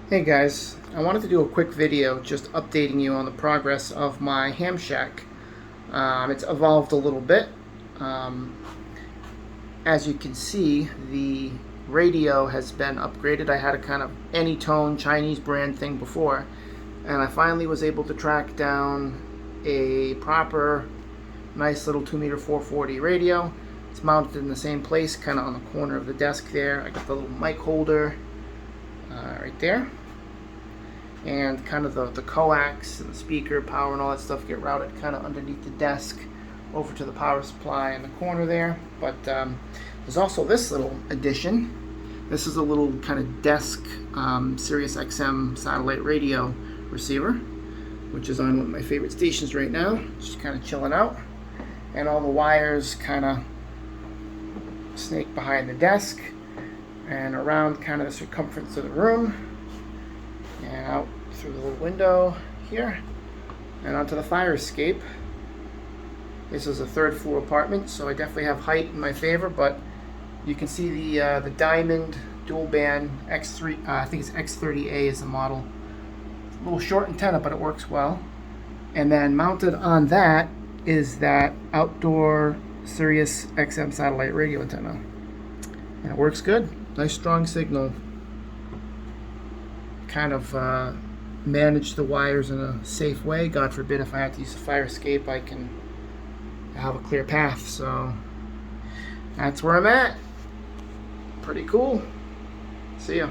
Hey guys, I wanted to do a quick video just updating you on the progress of my ham shack. It's evolved a little bit. Um, as you can see, the radio has been upgraded. I had a kind of Anytone Chinese brand thing before, and I finally was able to track down a proper, nice little 2-meter 440 radio. It's mounted in the same place, kind of on the corner of the desk there. I got the little mic holder right there, and kind of the coax and the speaker power and all that stuff get routed kind of underneath the desk over to the power supply in the corner there. But there's also this little addition. This is a little kind of desk Sirius XM Satellite Radio receiver, which is on one of my favorite stations right now, just kind of chilling out. And all the wires kind of snake behind the desk and around kind of the circumference of the room and out through the little window here and onto the fire escape. This is a third floor apartment, so I definitely have height in my favor, but you can see the diamond dual band X3, I think it's X30A is the model. It's a little short antenna, but it works well. And then mounted on that is that outdoor Sirius XM Satellite Radio antenna. And it works good. Nice strong signal. Kind of manage the wires in a safe way. God forbid if I have to use a fire escape, I can have a clear path. So that's where I'm at. Pretty cool. See ya.